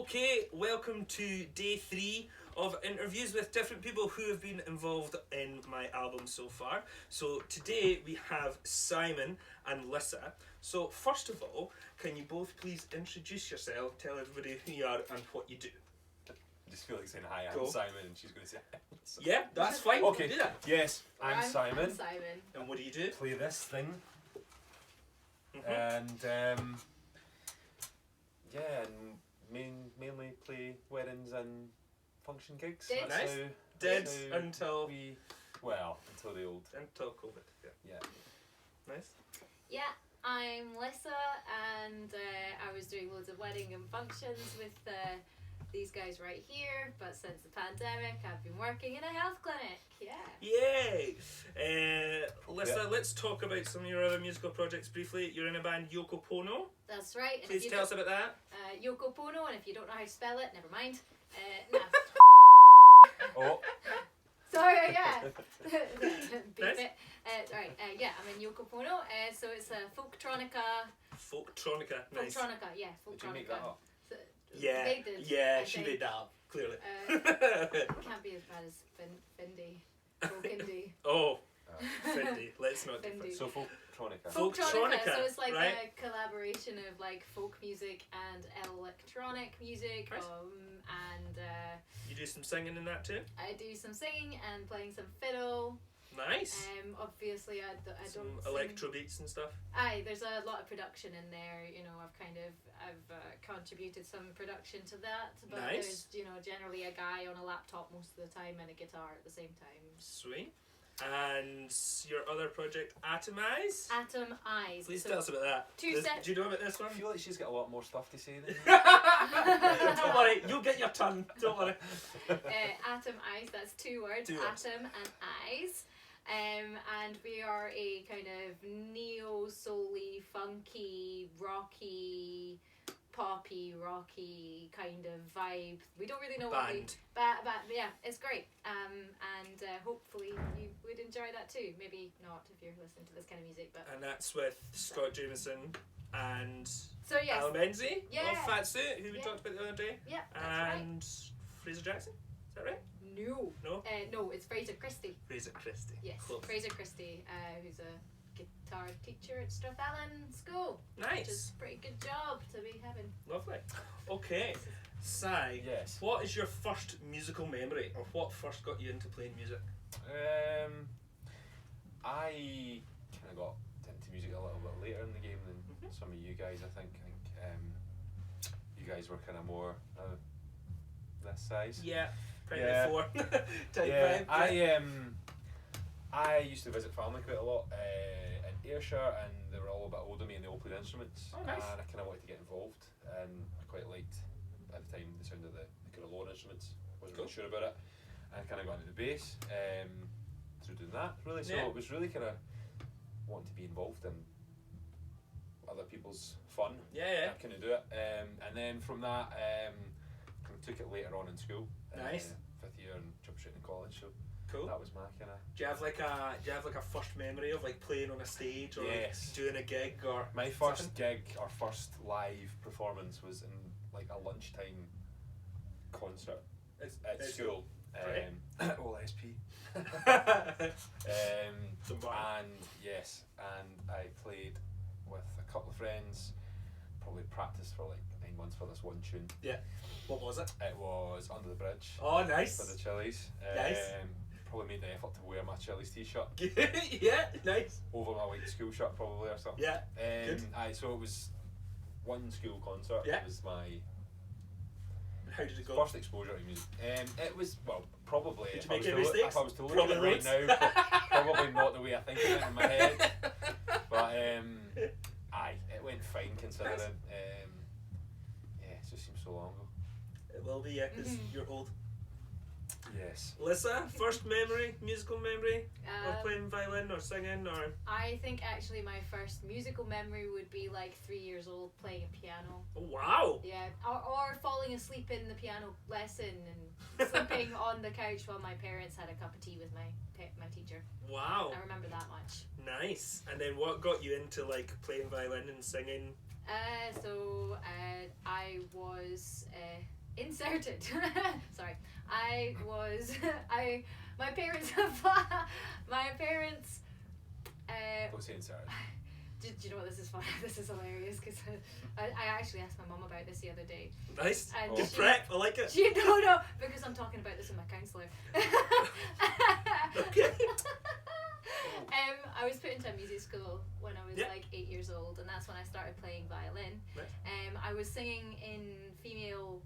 Okay, welcome to day 3 of interviews with different people who have been involved in my album so far. So today we have Simon and Lissa. So first of all, can you both please introduce yourself, tell everybody who you are and what you do? I just feel like saying hi, I'm Cool. Simon, and she's going to say hi. Yeah, that's fine. Okay. Do that. Yes, I'm Simon. I'm Simon. And what do you do? Play this thing, Mhm. and yeah, and mainly play weddings and function gigs. Did. That's Nice. how- Did that's how until until the old. COVID. Yeah. Yeah. Nice. Yeah, I'm Lissa, and I was doing loads of wedding and functions with these guys right here. But since the pandemic, I've been working in a health clinic. Yeah. Yay! Lissa, Yeah. let's talk about some of your other musical projects briefly. You're in a band Yoko Pono. That's right. And Please if you tell us about that. Yoko Pono, and if you don't know how to spell it, never mind. No. Oh, Sorry, yeah. Beep Nice. it. Right, yeah, I'm in Yoko Pono. So it's a folktronica. Folktronica. Nice. Folktronica, yeah, did you make that folktronica. up? So, Yeah. They did. Yeah, I she think. made that up, clearly. Can't be as bad as Findy. Folk indie. Oh, Findy. Let's not do Findy. Findy. So folktronica. Folktronica, So it's like right? a collaboration of like folk music and electronic music. Nice. And You do some singing in that too? I do some singing and playing some fiddle. Nice. Obviously I Some don't electro beats and stuff. Aye, there's a lot of production in there. You know, I've contributed some production to that. But Nice. there's generally a guy on a laptop most of the time and a guitar at the same time. Sweet. And your other project, Atomize? Atom Eyes. Please So tell us about that. two sets. Do you know about this I one? feel like she's got a lot more stuff to say than Don't worry, you'll get your turn. Don't worry. Atom Eyes, that's 2 words, Two words. Atom and Eyes. And we are a kind of neo-soul-y, funky, rocky, poppy, rocky kind of vibe. We don't really know what we... Band. But yeah, it's great. And hopefully you would enjoy that too. Maybe not if you're listening to this kind of music, but... And that's with Scott Jameson and So yes, Al Menzi Yeah. of Fat Suit, who we Yeah. talked about the other day. yeah, that's right. And Fraser Jackson. Is that right? No. No? No, it's Fraser Christie. Fraser Christie. Yes, Close. Fraser Christie, who's a guitar teacher at Strathallan School. Which Nice. is a pretty good job to be having. Lovely. Okay. Sai, Yes. what is your first musical memory, or what first got you into playing music? I kind of got into music a little bit later in the game than Mhm. some of you guys. I think you guys were kind of more this size. Yeah, probably Yeah. 4. Type Yeah, vibe. I used to visit family quite a lot in Ayrshire, and they were all a bit older than me, and they all played instruments. Oh, nice. And I kind of wanted to get involved, and I quite liked at the time the sound of the kind of lower instruments. Wasn't Cool. really sure about it, and I kind of got into the bass through doing that. Really, so Yeah. it was really kind of wanting to be involved in other people's fun. Yeah. I kind of do it, and then from that, kind of took it later on in school. Nice. 5th year and jumped straight into college. So Cool. that was my kind of. Do you have like a first memory of like playing on a stage or Yes. like doing a gig or My first gig or first live performance was in like a lunchtime concert at school. Right. All SP. Some bar. And yes, and I played with a couple of friends. Probably practiced for like 9 months for this one tune. What was it? It was Under the Bridge Oh, nice. for the Chili's. Nice. Probably made the effort to wear my Chili's t-shirt Yeah, nice. over my white school shirt probably or something. Yeah, good. So it was one school concert. Yeah. It was my How did it go? first exposure to music. It was, well, probably Did if you I make was any to look, mistakes? if I was to look Probably at it right loads. now, probably not the way I think of it in my head. But aye, it went fine considering. Nice. Yeah, it just seems so long ago. It will be, yeah, because you're old. Yes. Lissa, first memory, musical memory of Um, playing violin or singing or... I think actually my first musical memory would be like 3 years old playing a piano. Oh, wow. Yeah, or falling asleep in the piano lesson and sleeping on the couch while my parents had a cup of tea with my teacher. Wow. I remember that much. Nice. And then what got you into like playing violin and singing? So I was inserted. Sorry, I was my parents my parents. Go say inserted. Do you know what, this is fun? This is hilarious because I actually asked my mum about this the other day. Nice. And Good prep. I like it. No, because I'm talking about this with my counsellor. Okay. I was put into a music school when I was Yeah. like 8 years old, and that's when I started playing violin. Nice. I was singing in female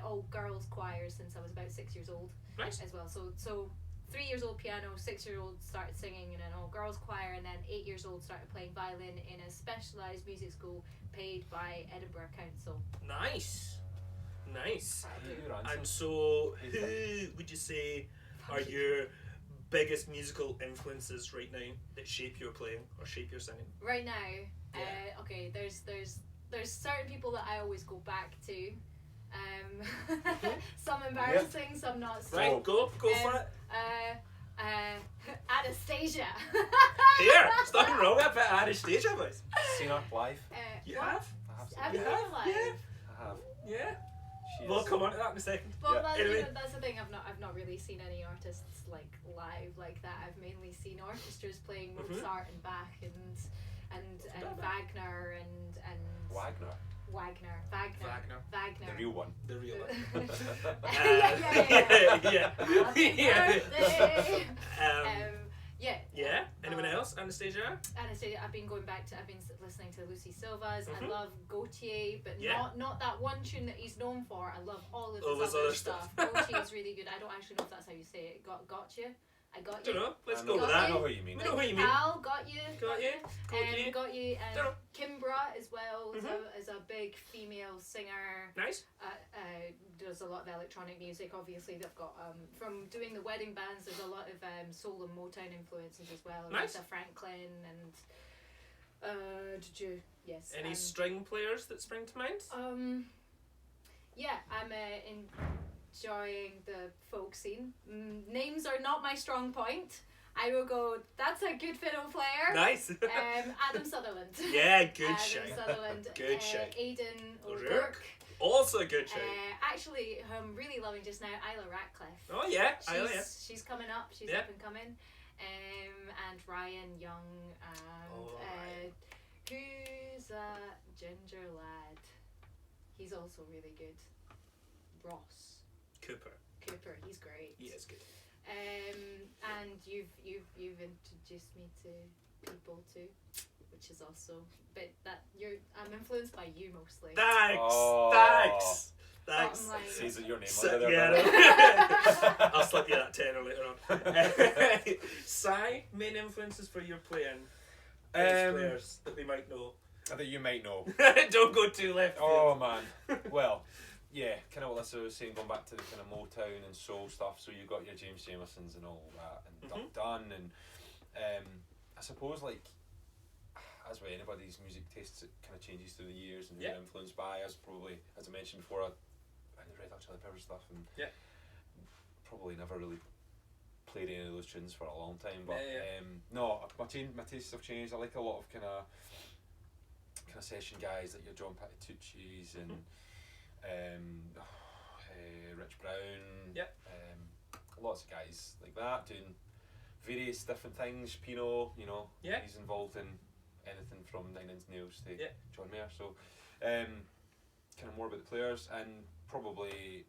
all girls choirs since I was about 6 years old. Nice. As well. So 3 years old piano, 6 year old started singing in an all girls choir, and then 8 years old started playing violin in a specialised music school paid by Edinburgh Council. Nice. Nice. Your answer. And so, who would you say are your biggest musical influences right now that shape your playing or shape your singing? Right now, Yeah. okay, there's certain people that I always go back to. Some embarrassing, some not so. Right, go for it. Anastasia. Here, there's nothing wrong with a bit of Anastasia, boys. Seen her live? You what? have? I have seen Have her. you You been have? live? Yeah. I have. Yeah. She We'll is- come on to that in a second. Well, Yeah. that's, Anyway. that's the thing. I've not really seen any artists like live like that. I've mainly seen orchestras playing Mhm. Mozart and Bach and Wagner and Wagner, Wagner. the real one. The real one. Yeah. Happy Yeah. birthday. Um, Yeah. yeah. Anyone else? Anastasia? Anastasia, I've been listening to Lucy Silva's. I Mhm. love Gautier, but Yeah. not that one tune that he's known for. I love all of All his his other other stuff. stuff. Gautier is really good. I don't actually know if that's how you say it. Got you? I got I don't you. know. Let's I go know- with I that. know what you mean. We know what you mean. Al, got you. Got you. Got you. And Dunno. Kimbra as well Mhm. is a big female singer. Nice. Does a lot of electronic music. Obviously, they've got from doing the wedding bands. There's a lot of soul and Motown influences as well. Nice. Aretha Franklin and yes. Any string players that spring to mind? Yeah, I'm enjoying the folk scene. Names are not my strong point. I will go. That's a good fiddle player. Nice. Adam Sutherland. Yeah, good Adam shout. Sutherland. Good shout. Aidan O'Rourke. O'Rourke. Also a good shout. Actually, who I'm really loving just now, Isla Ratcliffe. Oh yeah, She's coming up. She's Yeah. up and coming. And Ryan Young and Oh, Ryan. who's a ginger lad? He's also really good. Ross Cooper. Cooper. He's great. He is good. And you've introduced me to people too, which is also. But I'm influenced by you mostly. Thanks. Oh. Thanks. Thanks. Bottom line. Says that your name So- under there. yeah, brother. no. I'll slip you that tenner later on. Si, main influences for your playing. Players that we might know. That you might know. Don't go too left field. Oh man. Well, yeah, kind of what Lissa was saying, going back to the kind of Motown and soul stuff. So you got your James Jamesons and all that, and Mhm. Dunn, and I suppose like as with anybody's music tastes, it kind of changes through the years and who Yeah. they're influenced by. As probably, as I mentioned before, I read Hot Chili Peppers stuff and Yeah. probably never really played any of those tunes for a long time. But Yeah. no, my tastes have changed. I like a lot of kind of session guys like your John Patitucci's and Rich Brown. Yeah. Lots of guys like that doing various different things. Pino, Yeah. he's involved in anything from Nine Inch Nails to Yeah. John Mayer. So, kind of more about the players and probably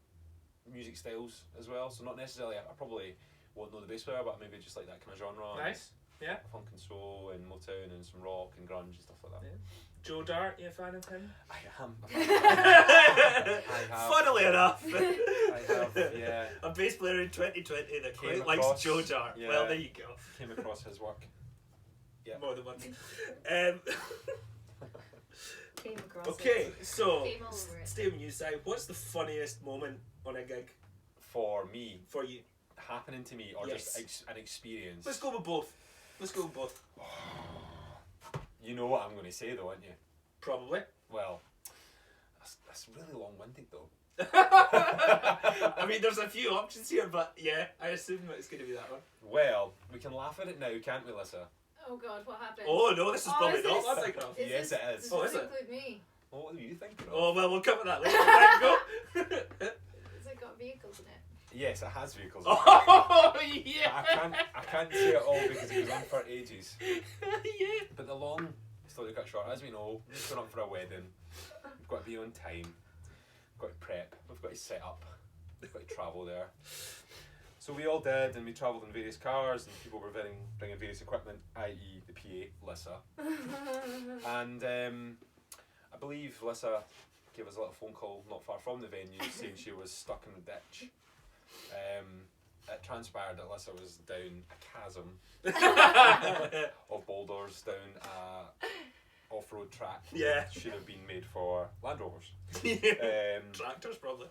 music styles as well. So not necessarily, I probably won't know the bass player, but maybe just like that kind of genre. Nice. Yeah. Funk and soul and Motown and some rock and grunge and stuff like that. Yeah. Joe Dart, you a fan of him? I am. have. Funnily enough. I have, yeah. A bass player in 2020 that Came quite likes across- Joe Dart. yeah. Well, there you go. Came across his work. Yeah. More than once. Came across Okay, it. so Came all over it. stay with you, Si. What's the funniest moment on a gig For me, for you? happening to me, or Yes. just an experience. Let's go with both. You know what I'm going to say though, aren't you? Probably. Well, that's really long-winded though. I mean, there's a few options here, but yeah, I assume that it's going to be that one. Well, we can laugh at it now, can't we, Lissa? Oh God, what happened? Oh no, this is probably is not this- what I'm thinking of. Yes, this, it is. Does Oh, this is it? include me? What are you thinking of? Oh well, we'll cover that later. Right, go. vehicles in it. Yes, it has vehicles. Oh yeah. I can't say it all because it goes on for ages. Yeah. But the long story cut short, as we know, we're going up for a wedding. We've got to be on time. We've got to prep. We've got to set up. We've got to travel there. So we all did, and we travelled in various cars, and people were bringing various equipment, i.e. the PA, Lissa. And I believe Lissa gave us a little phone call not far from the venue saying she was stuck in the ditch. It transpired that Lissa was down a chasm of boulders down a off-road track Yeah. that should have been made for Land Rovers. Tractors probably.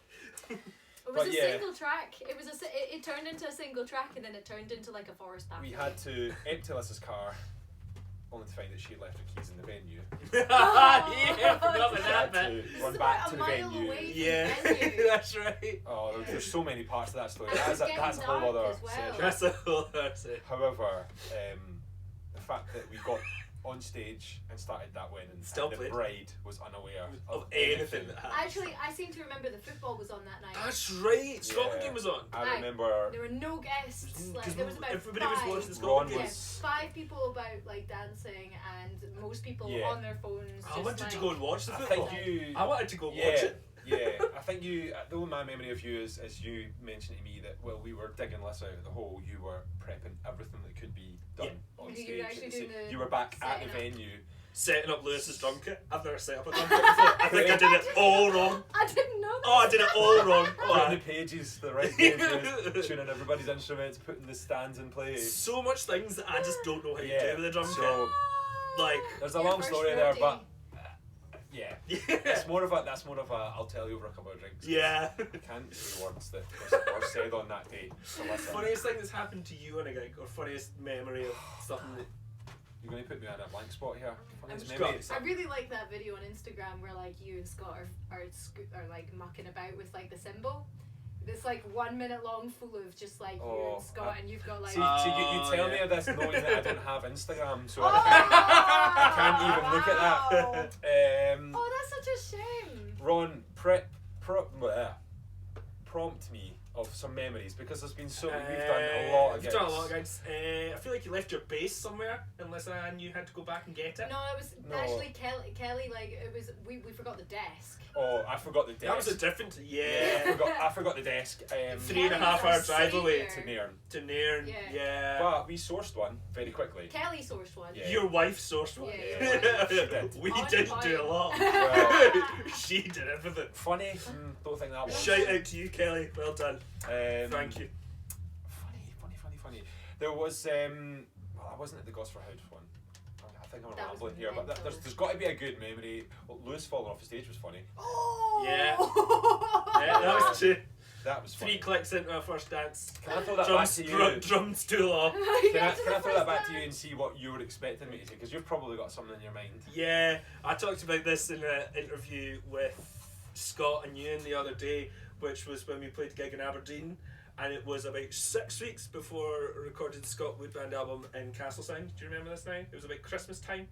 It was But a yeah. single track. It turned into a single track, and then it turned into like a forest path. We had to empty Lissa's car, only to find that she had left her keys in the venue. Yeah, I forgot about We that had bit. to This run is back about to a the mile venue. away. Yeah, Venue. that's right. Oh, there's so many parts to that story. And it was That's a getting whole dark other as well. session. That's a whole other thing. However, the fact that we got on stage and started that wedding, Still and the played. bride was unaware Of anything that happened. Actually, I seem to remember the football was on that night. That's right. Scotland Yeah. game was on. I Aye. remember There were no guests. Like Because there was about everybody five. was watching the Ron Scotland game. was- 5 people about like dancing, and most people Yeah. on their phones. I just, wanted like, to go and watch the I football. think you. I wanted to go Yeah, watch it. yeah. I think you. The only my memory of you is, as you mentioned to me that while we were digging Liz out of the hole, you were prepping everything that could be done on You stage. were actually doing the You were back at the setting up. venue. Setting up Lewis's drum kit. I've never set up a drum kit before. I think I did it all wrong. I didn't know that. Oh, I did it all wrong. Putting Oh, the pages, the right pages, tuning everybody's instruments, putting the stands in place. so much things that I just don't know how to Yeah, do with the drum so- Like, There's a Your long first story there, roadie. but yeah, kit. that's more of a. I'll tell you over a couple of drinks. Yeah. I can't say words that were said on that day. So listen, Funniest thing that's happened to you on a gig, or funniest memory of something that. you're going to put me on a blank spot here. Funniest I'm memory. Scott. I really like that video on Instagram where like you and Scott are like mucking about with like the symbol. It's like 1 minute long, full of just like you Oh, and Scott, and you've got like. See, you Oh, tell yeah. me of this knowing that I don't have Instagram, so Oh, I can't even look at wow. that. Oh, that's such a shame. Ron, prompt me of some memories because there's been so we've done a lot of You've gigs. done a lot of gigs. I feel like you left your bass somewhere, unless you had to go back and get it. No, it was No. actually Kelly. Like it was, we forgot the desk. Oh, I forgot the desk. That was a different. I Yeah. forgot the desk. 3.5 hour Kelly's our drive away saviour. To Nairn. to Nairn. Yeah. Yeah. But we sourced one very quickly. Kelly sourced one. Yeah. Your wife sourced one. Yeah, she did. We On didn't point. do a lot. Well, She did everything. funny? Don't think that was. Shout out to you, Kelly. Well done. Thank you. Funny. There was well, I wasn't at the Gosford House one. I think I'm That was rambling here, but mental. there's got to be a good memory. Well, Lewis falling off the stage was funny. Oh. Yeah. Yeah, that was two. That was funny. 3 clicks into our first dance. Can I throw that back to you? Drums too long. Can I throw that back to you and see what you were expecting me to say? Because you've probably got something in your mind. Yeah, I talked about this in an interview with Scott and Ewan the other day, which was when we played the gig in Aberdeen, and it was about 6 weeks before I recorded the Scott Wood Band album in Castleside. Do you remember this now? It was about Christmas time.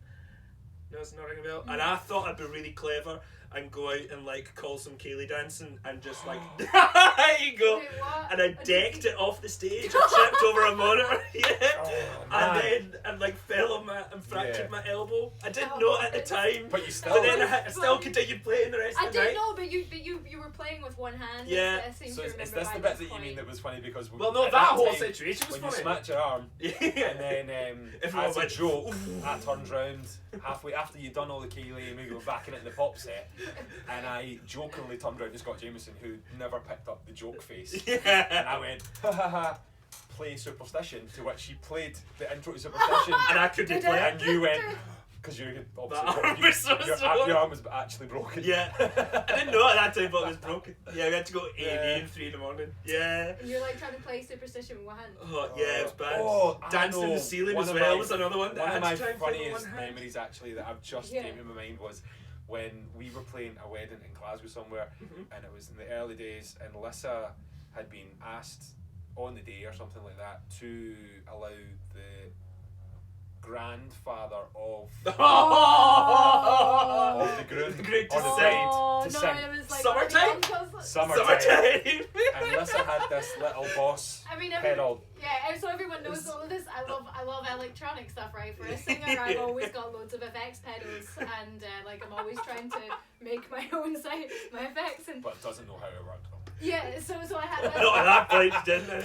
No, it's not ringing a bell. And I thought I'd be really clever and go out and like call some Kaylee dancing and just like there you go. Wait, what? And I decked it off the stage and tripped over a monitor. Yeah. Oh, And man. then and like fell on my and fractured Yeah. my elbow. I didn't Oh, know it at the it's- time. But you still. But then Oh, I still continued playing the rest I of the night. didn't know, but you were playing with one hand. Yeah. I seem So to is remember this the by bit this that you point. mean that was funny because Well, no, at that whole time, situation was when you funny. smacked your arm Yeah. and then Everyone as a went, joke "Ooh." I turned round halfway after you'd done all the Kaylee and we were backing it in the pop set and I jokingly turned round to Scott Jameson who never picked up the joke face and Yeah. I went ha ha ha play Superstition, to which he played the intro to Superstition And I couldn't play it. and you went because you had obviously arm was so your sore. arm was actually broken. Yeah. I didn't know at that time, but it was broken. Yeah, we had to go A&E Yeah. in 3 in the morning. Yeah. And you're like trying to play Superstition with one hand. Oh, yeah, it was bad. Oh, I Dancing in know. the ceiling One as of well my- was another one that One I of had my to try and play with funniest one hand. memories actually that I've just Yeah. came to my mind was when we were playing a wedding in Glasgow somewhere Mhm. and it was in the early days and Lissa had been asked on the day or something like that to allow the grandfather of Oh! the groom Great to on the sing. bride Oh, to no, sing. it was like Summertime? Summertime. And Lissa had this little boss I mean, pedal. yeah, and so everyone knows all of this. I love electronic stuff, right? For a singer, I've always got loads of effects pedals, and like I'm always trying to make my own my effects, and But doesn't know how it worked. yeah. So I had. Not at that point, she didn't.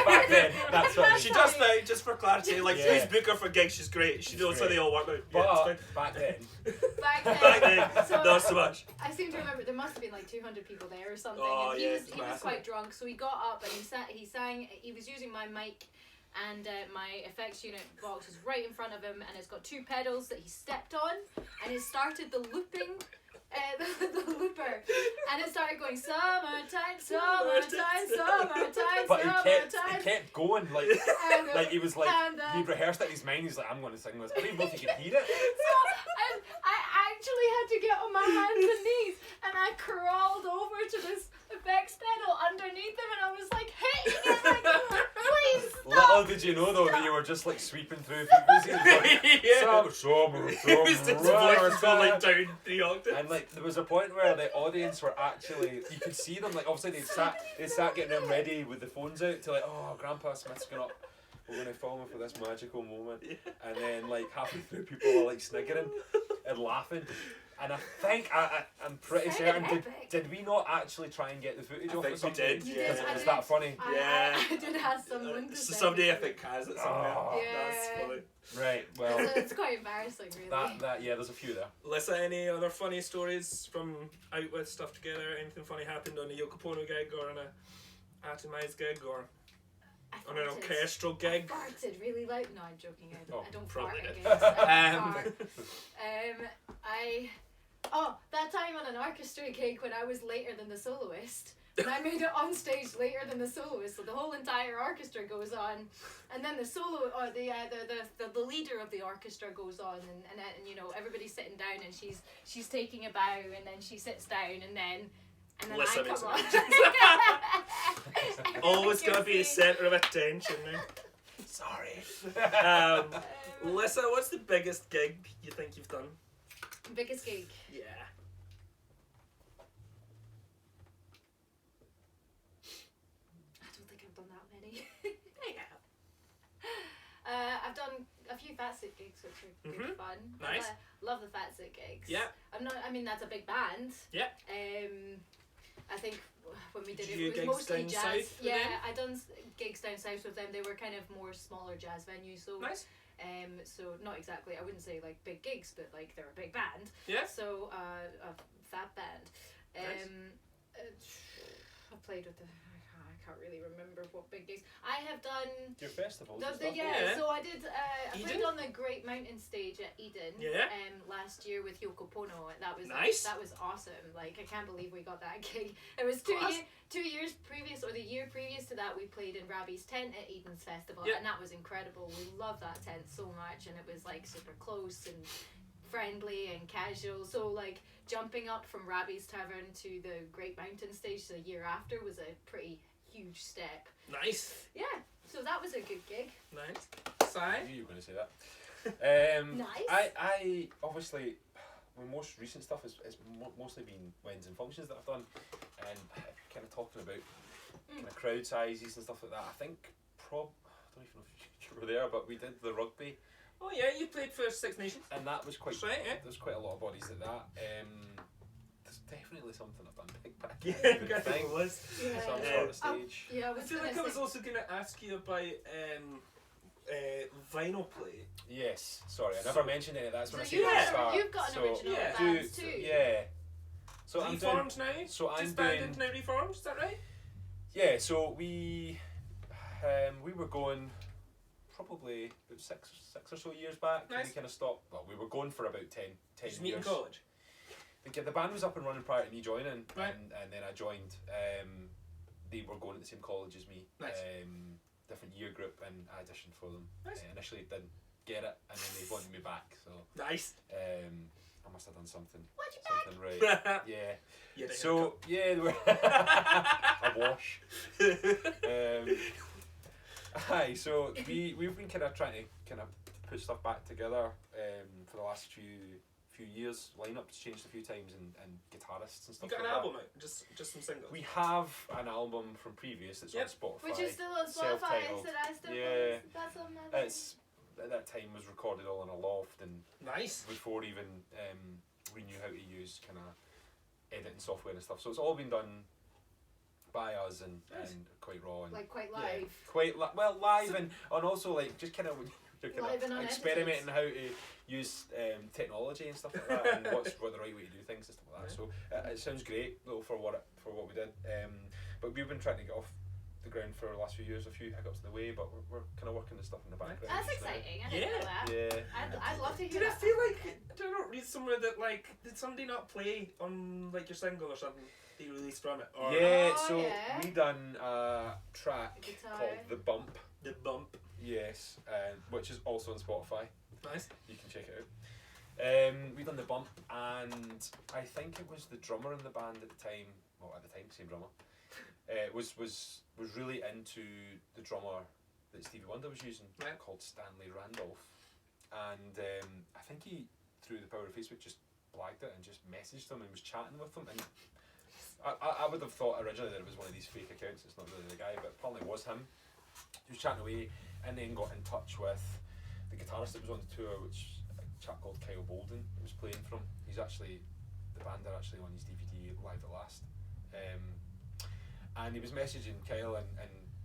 Back then, that's what She does now, just for clarity. Like, Yeah. please book her for gigs. She's great. She She's knows how great. they all work out. But Yeah, it's back then, Back fine. Back then, so not so much. I seem to remember there must have been like 200 people there or something. Oh, and yeah, he it's was massive. quite drunk, so he got up and he sang. He was using my mic, and my effects unit box was right in front of him, and it's got two pedals that he stepped on, and it started the looping. The looper, and it started going summertime, summertime, summertime, but he summertime. kept going like And, like he was like and, he rehearsed it in his mind. He's like, I'm going to sing this. I don't even know if he could hear it. So I actually had to get on my hands and knees, and I crawled over to this effects pedal underneath him, and I was like hitting it, like, please stop. Little did you know though that you were just like sweeping through frequencies. Like, Yeah. summer, It was just the voice was going like down 3 octaves. And like there was a point where the audience were actually, you could see them, like obviously they sat getting them ready with the phones out to like, oh, Grandpa Smith's going up, we're going to film him for this magical moment. And then like halfway through people were like sniggering and laughing. And I think I'm pretty certain did we not actually try and get the footage I off think or we something? did, You yeah. did, I Was did. that funny? Yeah. I did ask someone to So send somebody it. I think has it somewhere. Oh. That's Yeah. funny. Right, well So it's quite embarrassing, really. that yeah, there's a few there. Lissa, any other funny stories from out with stuff together? Anything funny happened on a Yoko Ono gig or on a atomized gig or I on an farted. orchestral I gig? farted really loud. No, I'm joking. Oh, I don't probably fart did. at gigs. I don't Um, fart. That time on an orchestra gig when I was later than the soloist, and I made it on stage later than the soloist, so the whole entire orchestra goes on, and then the solo or the leader of the orchestra goes on, and you know everybody's sitting down, and she's taking a bow, and then she sits down, and then Lissa I makes come an on. Always gonna be a centre of attention now. Sorry. Lissa, what's the biggest gig you think you've done? Biggest gig. Yeah. I don't think I've done that many. I've done a few Fatsit gigs, which are really fun. Nice. Love the Fatsit gigs. Yeah. I mean, that's a big band. Yeah. I think when we did Did it, you it was gigs mostly down jazz. south with Yeah, them? I done gigs down south with them. They were kind of more smaller jazz venues, so Nice. so not exactly. I wouldn't say like big gigs, but like they're a big band. Yeah. So a fat band. Nice. I played with I can't really remember what big gigs. I have done. Your festivals The, and the, stuff. yeah, Yeah. so I did. I played Eden? on the Great Mountain stage at Eden. Yeah. Last year with Yoko Ono. That was Nice. that was awesome. Like I can't believe we got that gig. It was Class. 2 years previous, or the year previous to that, we played in Rabi's tent at Eden's festival, Yeah. and that was incredible. We loved that tent so much, and it was like super close and friendly and casual. So like jumping up from Rabi's tavern to the Great Mountain stage the year after was a pretty huge step. Nice. Yeah, so that was a good gig. Nice. I Si? knew you were going to say that. Nice. I obviously, my most recent stuff is mostly been weddings and functions that I've done, and kind of talking about kind of crowd sizes and stuff like that. I think I don't even know if you were there, but we did the rugby, Oh yeah, you played for Six Nations. and that was quite. That's right, yeah. There's quite a lot of bodies at that. There's definitely something I've done big back. Yeah, I think. it was. Yeah. Some Yeah. sort of stage. Yeah, I feel like I was also going to ask you about vinyl play. Yes, sorry, I never mentioned any of that. That's when I So said you at the have- start. you've got an So, original yeah. band too. Yeah. So I'm doing. Reformed now? So I'm Disbanded, doing. now reformed, is that right? Yeah, so we were going probably about six or so years back. And Nice. we kind of stopped. Well, we were going for about 10 Did you meet in years. college? The band was up and running prior to me joining, Right. and then I joined. They were going to the same college as me. Nice. Different year group, and I auditioned for them. Nice. Initially didn't get it, and then they wanted me back. So Nice. I must have done something right. yeah. Yeah. So yeah, they were a wash. Aye, so we've been kind of trying to kind of put stuff back together for the last few years. Lineup's changed a few times, and guitarists and You stuff got an like album out? Just some singles? We have an album from previous that's Yep. on Spotify. Which is still on Spotify, self-titled. so I still Yeah. that's amazing. It's at that time was recorded all in a loft, and Nice. before even we knew how to use kind of editing software and stuff. So it's all been done by us and quite raw and like quite live. quite live and also like just kind of you're kind Live and of unedited. experimenting how to use technology and stuff like that and what the right way to do things and stuff like that. So it sounds great though for what we did. But we've been trying to get off the ground for the last few years, a few hiccups in the way, but we're kind of working the stuff in the background. That's just now. exciting. I didn't know that. Yeah. I'd love to hear Did I that. feel like, did I not read somewhere that like, did somebody not play on like your single or something that you released from it? Or Yeah, Oh, so yeah. we done a track Guitar. called The Bump, The Bump. yes, which is also on Spotify. Nice. You can check it out. We done The Bump, and I think it was the drummer in the band at the time, well at the time, same drummer, was really into the drummer that Stevie Wonder was using, Right. called Stanley Randolph. And I think he, through the power of Facebook, just blagged it and just messaged him and was chatting with him. And I would have thought originally that it was one of these fake accounts, it's not really the guy, but apparently it was him. He was chatting away and then got in touch with the guitarist that was on the tour, which a chap called Kyle Bolden was playing from. He's actually, the band are actually on his DVD Live at Last. And he was messaging Kyle and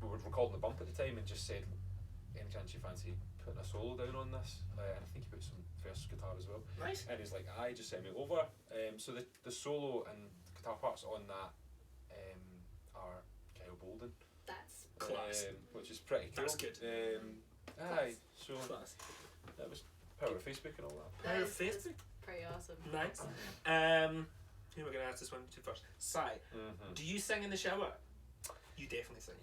we were recording The Bump at the time and just said, any chance you fancy putting a solo down on this? And I think he put some first guitar as well. Nice. And he's like, aye, just send me over. So the solo and guitar parts on that are Kyle Bolden. That's Class. Which is pretty cool. That's good. Aye, so Class. that was power of Facebook and all that. Power of that's Facebook. pretty awesome. Nice. Who am I going to ask this one to first? Sai, Mm-hmm. do you sing in the shower? You definitely sing.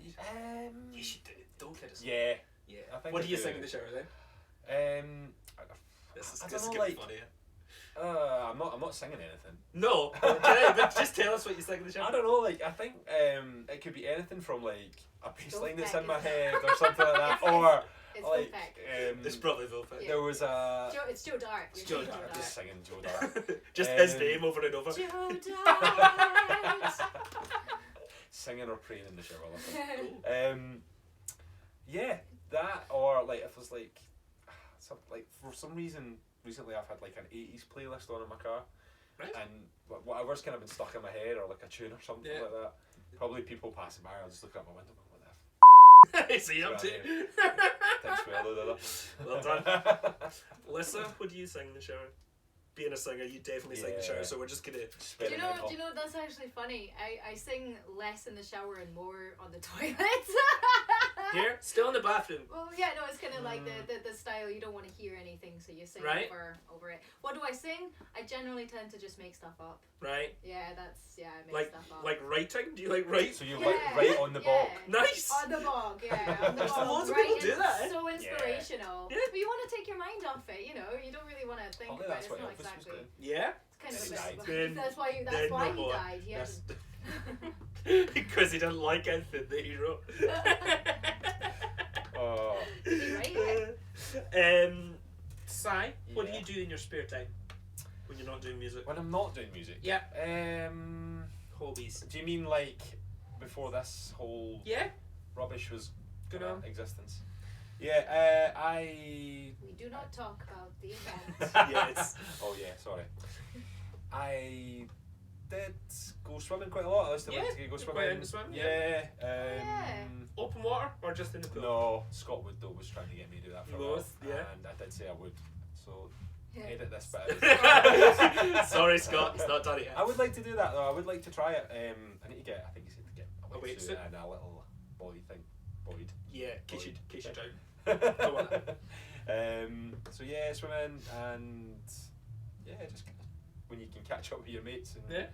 Yes, you do. Don't kid us. Yeah. Yeah. I think What I do you do. sing in the shower then? This is I this is don't know, gonna be like- funny. I'm not singing anything. No, but just tell us what you sing in the shower. I don't know, like I think it could be anything from like a bass line that's in my Wolfpack, head or something like that, or It's like Wolfpack. It's probably Wolfpack. Yeah. there was a It's Joe Dart. It's You're Joe saying Dart. just singing Joe Dart, Just his Um, name over and over. Joe Dart. singing or praying in the shower. Yeah, that or like if there's like like for some reason recently I've had like an 80s playlist on in my car. Right. And whatever's kind of been stuck in my head or like a tune or something Yeah. like that. Probably people passing by, I'll just look out my window and go, what the See you up to. Thanks for all of Well done. that. Lissa, what do you sing in the shower? Being a singer, you definitely sing in the shower, Yeah. so we're just gonna. Do you know that's actually funny? I sing less in the shower and more on the toilet. Here, still in the bathroom. Well, yeah, no, it's kind of like the style. You don't want to hear anything, so you sing Right. over it. What do I sing? I generally tend to just make stuff up. Right? Yeah, I make Like stuff up. like writing? Do you like write? So you Yeah. like right on the bog. Nice! On the bog, yeah. On the There's bog. loads of right? people do that, eh? It's so inspirational. Yeah. But you want to take your mind off it, you know. You don't really want to think Probably about that's it. what It's not Elvis was exactly. doing. Yeah? It's Then kind he of died. a bit. That's why. Then That's why no he more. died. He That's hadn't. because he didn't like anything that he wrote. Oh. Did he write it? Sai, what do Yeah. you do in your spare time when you're not doing music? When I'm not doing music. Yeah. Um. Hobbies. Do you mean like before this whole Yeah. rubbish was Good in on. existence? Yeah. I. We do not talk about the event. Yeah, it's- Oh yeah. Sorry. I did go swimming quite a lot. I used to Yeah, like to go you swimming. went to swim, Yeah. Yeah. Open water or just in the pool? No, Scott Wood though was trying to get me to do that for a while, Both, yeah. and I did say I would. So Yeah. edit this bit out. Sorry, Scott, it's not done yet. I would like to do that though. I would like to try it. I need to get. I think you said to get a wetsuit? wetsuit and a little Boyd thing. Boyd. Yeah, case you Yeah. down. Go on. So yeah, swimming and yeah, just when you can catch up with your mates and Yeah.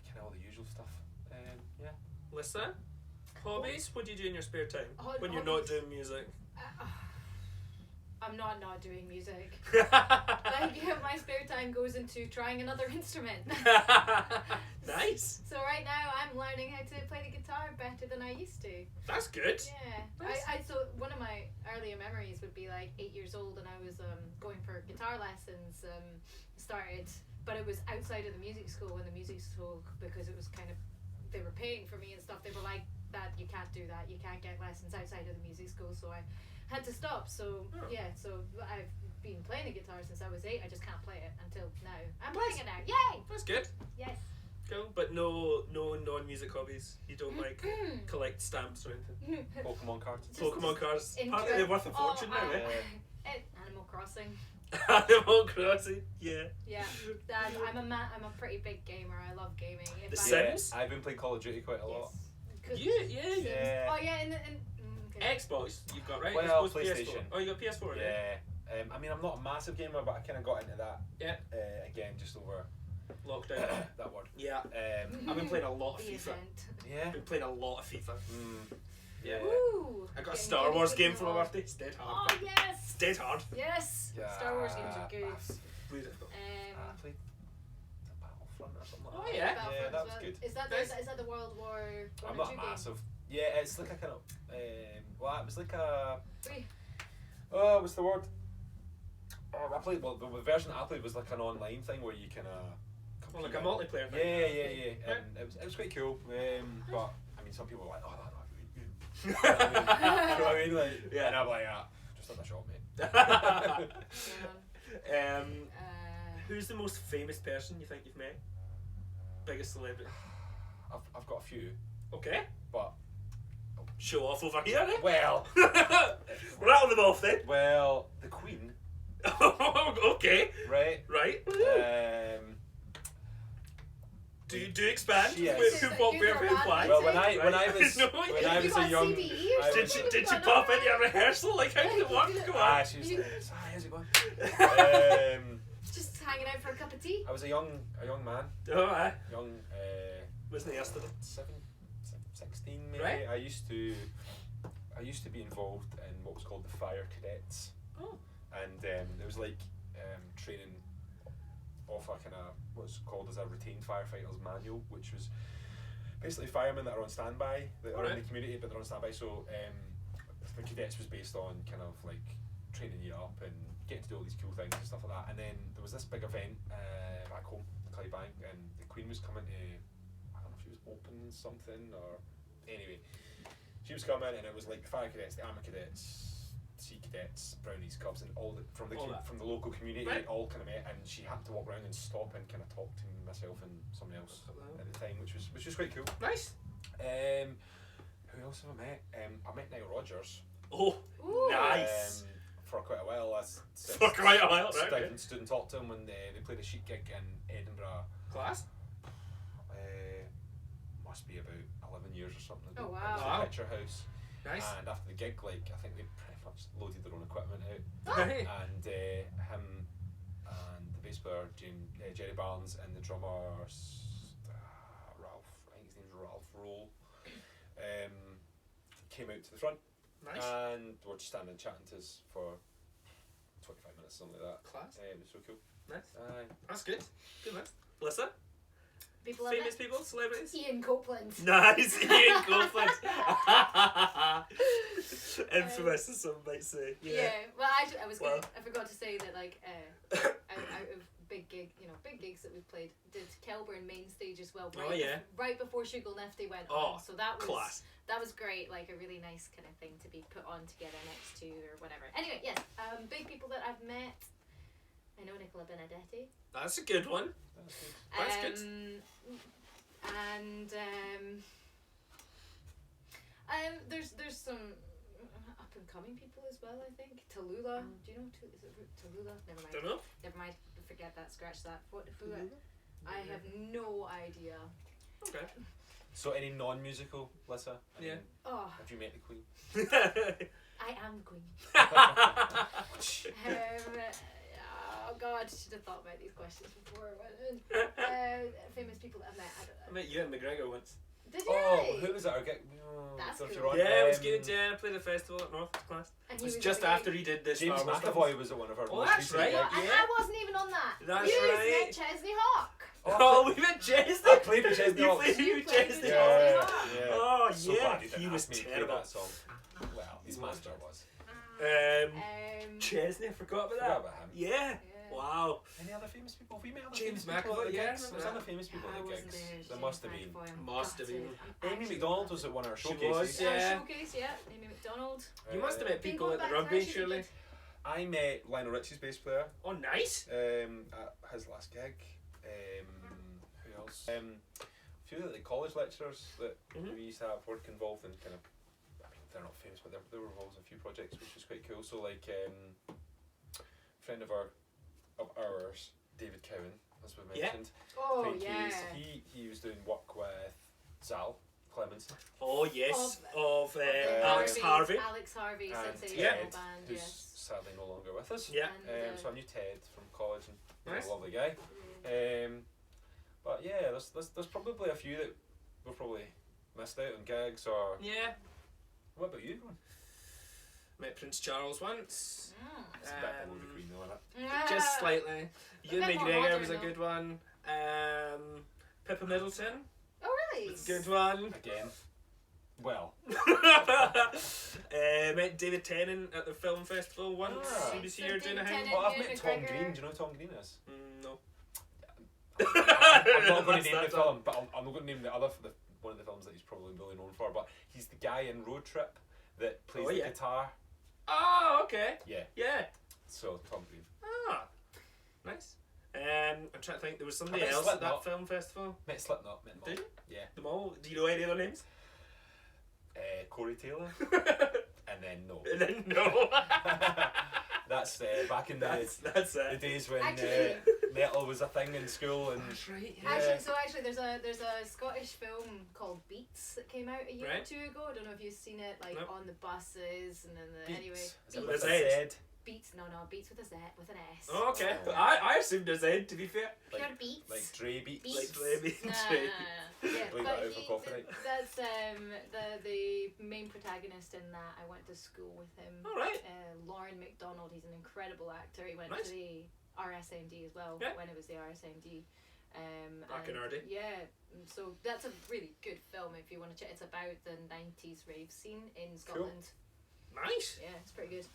kind of all the usual stuff. Yeah. Lissa, hobbies? What do you do in your spare time Hobbies. when you're not doing music? I'm not doing music. Like my spare time goes into trying another instrument. Nice. So right now I'm learning how to play the guitar better than I used to. That's good. Yeah. Nice. So one of my earlier memories would be like 8 years old, and I was going for guitar lessons. Started, but it was outside of the music school. And the music school, because it was kind of, they were paying for me and stuff. They were like, that you can't do that. You can't get lessons outside of the music school. So I had to stop. So yeah. So I've been playing the guitar since I was 8. I just can't play it until now. I'm playing it now. Yay! That's good. Yes. Cool. But no non-music hobbies. You don't like collect stamps or anything. Pokemon cards. Pokemon cards. enjoy- Apparently they're worth a fortune now, eh? Animal Crossing. Animal Crossing. Yeah. Yeah, I'm a pretty big gamer. I love gaming. If The I- Sims? I've been playing Call of Duty quite a lot. Yes. Yeah. Yeah. Oh yeah, okay. Xbox, you've got, right? Well, I suppose PS4. PlayStation. Oh, you got PS4, Yeah. I mean, I'm not a massive gamer, but I kind of got into that. Yeah. Again, just over Lockdown. that word. Yeah. I've been playing a lot of The FIFA. event. Yeah. I've been playing a lot of FIFA. Yeah. Ooh. I got a Getting Star good Wars with game them for my all. birthday. It's dead hard. Oh yes. It's dead hard. Yes. Star Wars games are good. Really difficult. I played the Battlefront or something like Oh, that. yeah. Battlefront Yeah, that as was well. good. Is that the World War I I'm or not II a game? massive. Yeah, it's like a kind of. Well, it was like a. Three. Oh, what's the word? I played. Well, the version that I played was like an online thing where you kind of. Well, like a multiplayer thing. Yeah. Right. And it was quite cool. But I mean, some people were like, "Oh, that's not really good." You know what I mean? Like, Yeah. And I'm like, just have a shot, mate. Yeah. um, who's the most famous person you think you've met? Biggest celebrity? I've got a few, Okay. but Show off over here, eh? well, Rattle them off then. the Queen, Okay. right? Right. Do expand. Yes. Who bought Bear Bear Fly? Well, when I Right. was No, when I You was got a young, CDE or I Did was- you pop into a rehearsal? Like, how did it work? Go on. she was You- like, "Hi, how's it going?" Just hanging out for a cup of tea. I was a young man, Oh, aye. young Wasn't it yesterday? 16 maybe. Right. I used to be involved in what was called the Fire Cadets. Oh. And it was like training off a kind of what's called as a retained firefighters manual, which was basically firemen that are on standby, that are in Right. the community but they're on standby. So the cadets was based on kind of like training you up and getting to do all these cool things and stuff like that. And then there was this big event back home in Clydebank, and the Queen was coming to, I don't know if she was opening something or anyway, she was coming, and it was like the fire cadets, the army cadets, sea cadets, brownies, cubs, and all from the local community, Right. all kind of met, and she happened to walk around and stop and kind of talk to myself and someone else at the time, which was quite cool. Nice. Who else have I met? I met Nile Rodgers. Oh, Ooh. nice. For quite a while. For quite a while, right? I stood and talked to him when they played a sheet gig in Edinburgh. Class. Must be about 11 years or something ago. Oh, wow. At the Wow. Picture House. Nice. And after the gig, like, I think they pretty much loaded their own equipment out. Right. And him and the bass player Jerry Barnes and the drummer Ralph, I think his name's Ralph Roll, came out to the front. Nice. And we were just standing chatting to us for 25 minutes, something like that. Class. It was so cool. Nice. Aye. That's good. Good man. Lissa? People have Famous met people? Celebrities? Ian Copeland. Nice. Ian Copeland. Infamous, as some might say. Yeah. Well, I was Well. I forgot to say that like out of big gigs that we've played, did Kelburn main stage as well. Oh, yeah. Right before Sugar Nifty went Oh, on, so that was class. That was great. Like a really nice kind of thing to be put on together next to or whatever. Anyway, yes. Big people that I've met. I know Nicola Benedetti. That's a good one. That's good. That's good. And there's some up and coming people as well. I think Tallulah. Do you know is it Tallulah? Never mind. Don't know. Never mind. Forget that. Scratch that. What? Who? I have no idea. Okay. So, any non-musical, Lissa? I Yeah. mean, Oh, have you met the Queen? I am the queen. Oh God, should have thought about these questions before I went in. Famous people that I've met. I met you at McGregor once. Did you? Oh, really? who was that? That's don't you cool. run- Yeah, it was good. Yeah, I played a festival at North class. And It he was was just at the after gig. he did this. James Star Wars McAvoy was at one of our Oh, most that's recent right. gigs. And Yeah. I wasn't even on that. That's you right. met Chesney Hawk. Oh, we met Chesney. I played with Chesney. You Hawks. played You with played Chesney. with Yeah, Chesney Hawks. yeah. Oh So yeah, glad didn't he was ask me to play terrible. that song. Well, his master was. Chesney, I forgot about that. Forgot about him. Yeah. Yeah. Wow. Any other famous people? Have we met other James famous people at the McAvoy, yeah, gigs? remember There's that. other famous people I at the wasn't gigs. there. There James must have been. McAvoy, I'm Must have gutted. been. I'm Amy actually McDonald gutted. was at one of our She showcases. was, Our yeah. showcase, yeah. Amy McDonald. You must have met Been people going at the back rugby, there, she's a surely. good- I met Lionel Richie's bass player Oh, nice. at his last gig. Who else? A few of the college lecturers that Mhm. we used to have work involved in kind of. I mean, they're not famous, but they were involved in a few projects, which was quite cool. So like, friend of ours, David Cowan, as we Yeah. mentioned. Oh, played yeah. keys. He was doing work with Zal Clemens, Oh, yes. Of Alex Harvey. Alex Harvey, and sensational Yeah. Ted, band, who's yes. sadly no longer with us. Yeah. And, So I knew Ted from college, and he's Nice. a lovely guy. But yeah, there's probably a few that we've probably missed out on gigs or. Yeah. What about you, Ron? Met Prince Charles once. It's a bit below the Queen, though, isn't it? Just slightly. Ewan bit more McGregor modern, was a though. good one. Pippa Middleton Oh, really? was a good one. Again. Well, Met David Tennant at the film festival once. Ah. He was So here doing a David hang. Tennant- well, I've Ewan met Tom McGregor. Green. Do you know who Tom Green is? No. I'm not going That's to name that the film, but I'm not going to name one of the films that he's probably really known for. But he's the guy in Road Trip that plays Oh, the yeah. guitar. Oh, okay. Yeah. Yeah. So Tom Green. Ah, nice. I'm trying to think. There was somebody I bet else at that Slipknot. film festival. Met Slipknot. Met them all. Did you? Yeah. Them all? Do you know any other names? Corey Taylor. And then no. And then no. That's back in the That's it. days when Actually- metal was a thing in school and. That's right. Yeah. Actually, there's a Scottish film called Beats that came out a year or Right. two ago. I don't know if you've seen it, like No. on the buses and then Beats. anyway. Is it Beats. with a With Z? Beats, no, Beats with a Z, with an S. Oh, okay. Oh. I assumed there's Ed, to be fair. Pure Like- Beats. Like Dre Beats. Beats. Like Dre Beats. Yeah, Leave but that out for copyright. that's the main protagonist in that. I went to school with him. All right. Lauren McDonald. He's an incredible actor. He went Nice. to the RSMD as well Yeah. when it was the RSMD. Back in our day. Yeah, so that's a really good film if you want to check. It's about the 90s rave scene in Scotland. Nice. Yeah, it's pretty good.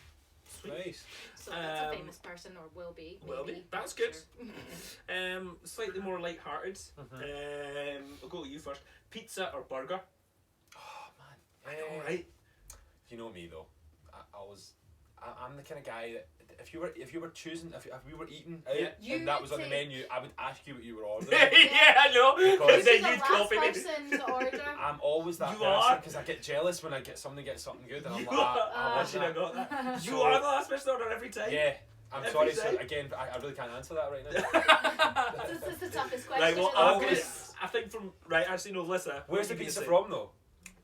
Sweet. Nice. So that's a Um, famous person, or will be. will maybe. be. That's Not good. sure. Slightly more light-hearted. I'll go with you first. Pizza or burger? Oh man. All right. You know me though. I'm the kind of guy that if you were choosing if we were eating out Yeah. You and that would was on the take- menu, I would ask you what you were ordering. Yeah, I know. Because- Because then You'd be you'd the last copy me. person to order. I'm always that You person are. because I get jealous when I get somebody gets something good and I'm You like, are. I I want should have that. got that. You So- are the last person to order every time. Yeah. I'm Every sorry, so time. again, I really can't answer that right now. This is the toughest question. Right, well, in I'm the gonna, world. I think from right. Actually, no, Lissa. Where's what the are you pizza gonna say? from though?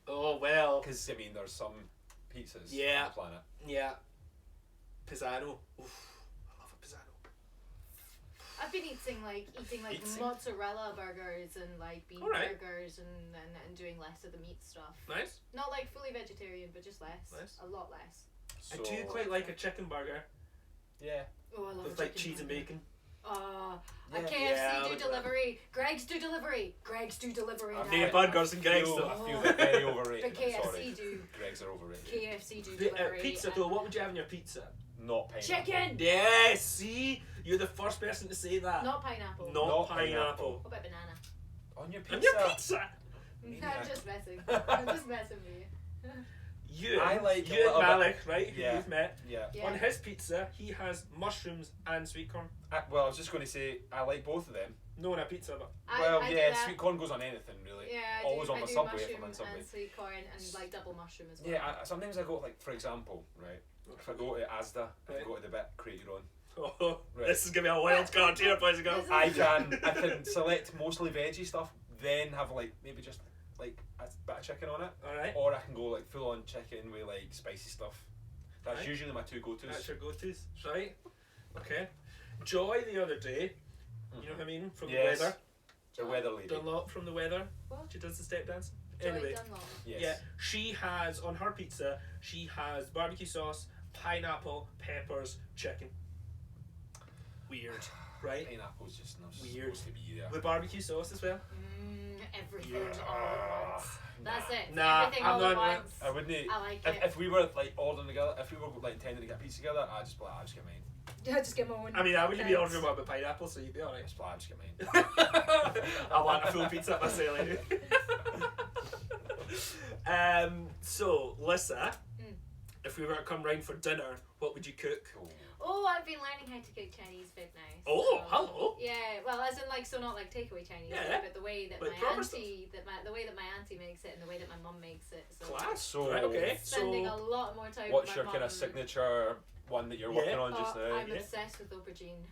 Oh well. Because I mean, there's some pizzas Yeah. on the planet. Yeah. Pisano. Oof, I love a pisano. I've been eating like Eating? mozzarella burgers and like beef Alright. burgers and doing less of the meat stuff. Nice. Not like fully vegetarian, but just less. Nice. A lot less. I So, do quite like a chicken burger Yeah. Oh, I love with a like chicken cheese and burger. bacon. Oh, a Yeah. KFC Yeah, I do like that. delivery. Greg's do delivery. Greg's do delivery. I now. Hey, burgers and Greggs feel, though. I feel they're very But overrated. I'm KFC sorry. do. Greggs are overrated. KFC do But, delivery. pizza and though, what would you have in your pizza? Not pineapple. Chicken. Yes, see? You're the first person to say that. Not pineapple. Not Not pineapple. pineapple. What about banana? On your pizza. On your pizza? No, I'm just messing. I'm just messing with you. You, I like a you and little bit- Malik, right? Who Yeah. you've met. Yeah. Yeah. On his pizza, he has mushrooms and sweet corn. Well, I was just going to say I like both of them. No on a pizza, but I do yeah, that. sweet corn goes on anything really. Yeah, I Always do, on I the do Subway if mushroom I'm on Subway. and sweet corn and like double mushroom as well. Yeah, sometimes I go like, for example, right. If I go to Asda, if I Right. go to the bit Crater on, oh, Right. this is gonna be a wild card here, boys and girls. This is- I can select mostly veggie stuff, then have like maybe just like a bit of chicken on it, Alright, or I can go like full on chicken with like spicy stuff. That's Right. usually my two go-tos. that's your go-tos, right? Okay. Joy the other day, you know what I mean? From Yes. the weather. The weather lady. Dunlop from the weather. What? She does the step dance. Joy Anyway, Dunlop. Yes. yeah, she has on her pizza, she has barbecue sauce, pineapple, peppers, chicken. Weird, Right. Pineapple's just not Weird. supposed to be there. With barbecue sauce as well. Everything Yeah. all at once. That's it. Nah, Everything I'm all at not- once. I wouldn't. I like it. If we were like ordering together, if we were like intending to get pizza together, I'd just be like, I'll just get mine. Yeah, just get my own. I mean, I wouldn't be Thanks. ordering one with pineapple, so you'd be alright. Just be like, I'll just get mine. I want a full pizza myself. So, Lissa, if we were to come round for dinner, what would you cook? Cool. Oh, I've been learning how to cook Chinese food now. Oh, hello. Yeah, well, as in like, so not like takeaway Chinese, Yeah. but the way that But my proper auntie, the way that my auntie makes it, and the way that my mum makes it. So Class. So, Right, okay. spending a So, lot more time. what's with your my kind of mum. signature one that you're Yeah. working on just now? I'm Yeah. obsessed with aubergine.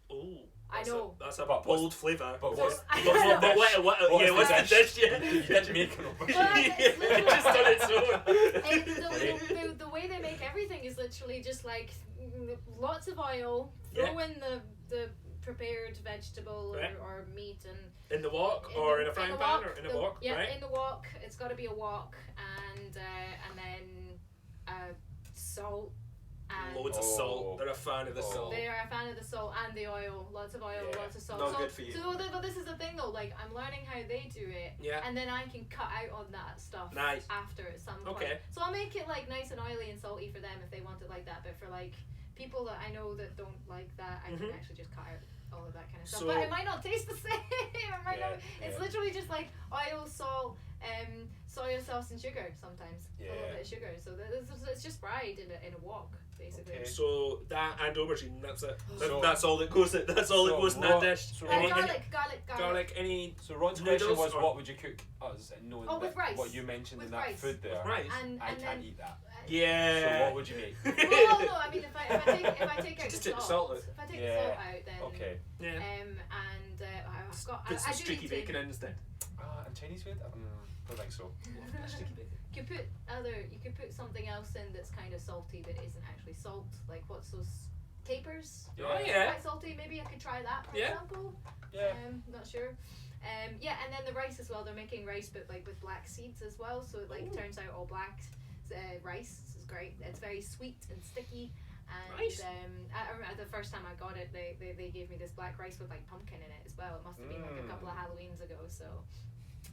oh, I know. That's a But bold flavour. But So- what's, I what's know. the dish? What's the dish? Yeah. You didn't make an aubergine. Well, it's literally- It just on its own. The way they make everything is literally just like lots of oil, Yeah. throw in the prepared vegetable Right. or meat and In the wok or in a frying the pan wok, or in a wok, yeah, right? in the wok. It's got to be a wok and then salt and Loads of Oh. salt. They're a fan of the Oh. salt. they are a fan of the salt and the oil. Lots of oil, Yeah. lots of salt. Not so, good for you. but this is the thing though. Like I'm learning how they do it, Yeah. and then I can cut out on that stuff Nice. after at some point. Okay. So I'll make it like nice and oily and salty for them if they want it like that. But for like people that I know that don't like that, I Mhm. can actually just cut out all of that kind of stuff. So- But it might not taste the same. It might Yeah, not. It's yeah. literally just like oil, salt, soy sauce, and sugar sometimes. A little Yeah. bit of sugar. So it's just fried in a wok basically. Okay. So that and aubergine, that's it. So- That's all that goes. That's all that So goes in that what- dish. so Any- what- Garlic. garlic. Any So Ron's question Noodles was, or- what would you cook us? And knowing Oh, with that rice. what you mentioned With in that rice. food there, rice? And I and can't then. eat that. Yeah. So what would you make? Well, no, I mean if I take out Just the take the salt, salt out. if I take Yeah. the salt out, then Okay. Yeah. and I've got Put some I do streaky need to- bacon in instead. And Chinese food? Don't think so. Streaky bacon. You could put something else in that's kind of salty but isn't actually salt. Like what's those capers? Oh, yeah. Quite salty. Maybe I could try that for Yeah. example. Yeah. Not sure. Yeah, and then the rice as well. They're making rice but like with black seeds as well, so it like Ooh. turns out all black rice. It's great. It's very sweet and sticky. And Nice. I remember the first time I got it, they gave me this black rice with like pumpkin in it as well. It must have been like a couple of Halloweens ago. So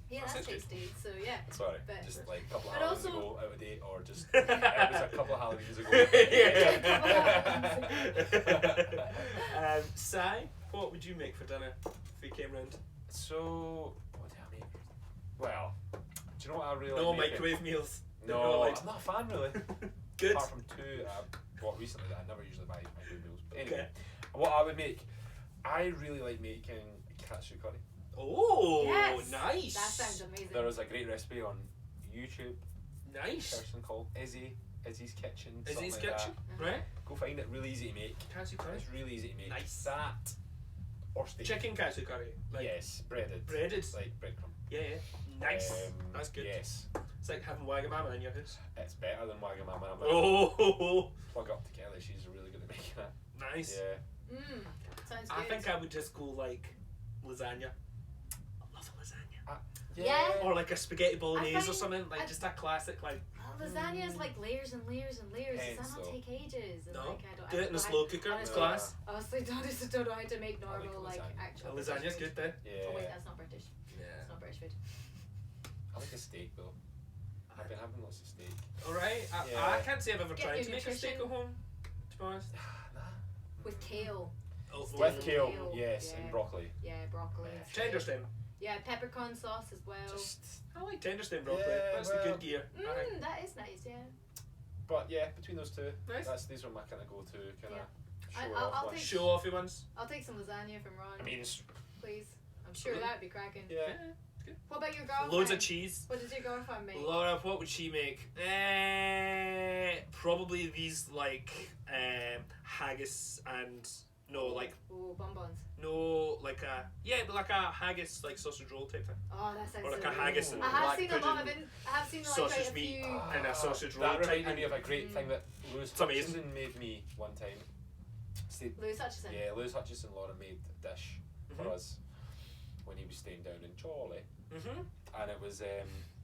yeah, That that's sounds good. tasty. So yeah. Sorry, But- just like a couple of but Halloweens also- ago, out of date, or just it was a couple of Halloweens ago. Sai, what would you make for dinner if we came round? So what do I make? Well, do you know what I really No like making? microwave meals. No, like- I'm not a fan really. Good. Apart from two I bought recently that I never usually buy microwave meals. But anyway, Okay. what I would make, I really like making katsu curry. Oh, Yes. nice. That sounds amazing. There is a great recipe on YouTube. nice. A person called Izzy's Kitchen. Izzy's something like Kitchen, that. right? Go find it. Really easy to make. Katsu curry. It's really easy to make. Nice. That or steak. Chicken katsu curry. Like, Yes, breaded. breaded. Like breadcrumb. Yeah, yeah. Nice. That's good. Yes, It's like having Wagamama in your house. it's better than Wagamama. I'm gonna Oh, plug up to Kelly. She's really good at making it. nice. Yeah. Sounds good. I think I would just go like lasagna. I love a lasagna. Yeah. Or like a spaghetti bolognese or find- something. Like I- just a classic like. Lasagna is like layers and layers and layers. Does Hence, that not though. take ages? And No. like, I don't, Do it in a slow cooker. It's honestly- class. Honestly, don't know how to make I like normal like lasagna. actual. A British lasagna's food. good then. Yeah. Oh wait, that's not British. Yeah. It's not British food. I like a steak though. I've been having lots of steak. Alright. I Yeah. can't say I've ever Get tried your to make a steak at nutrition. home. To be honest. Nah. With kale. Oh, Steak With with kale, kale, yes, yeah. and broccoli. Yeah, broccoli. Yeah. and steak. Tender stem. Yeah, peppercorn sauce as well. Just, I like tender stem broccoli. Yeah, That's the well- good gear. I think. That is nice. Yeah. but yeah, between those two, Nice. these are my kind of go-to kind of Yeah. show I'll off ones. take- Show offy ones. I'll take some lasagna from Ron. I mean, it's, please. I'm sure that would be cracking. yeah. What about your girlfriend? Loads of cheese. What did your girlfriend make? Laura, what would she make? Probably these like haggis and Oh, bonbons. like a haggis like sausage roll type thing, Oh, that sounds or like so a good. haggis and I have black seen a lot of pudding. it. I have seen like sausage quite a meat. few. And a sausage roll That reminded type. me of a great thing that Lewis It's amazing. Hutchison made me one time. Lewis Hutchison. Yeah, Lewis Hutchison and Laura made a dish for Mhm. us when he was staying down in Chorley, Mhm. and it was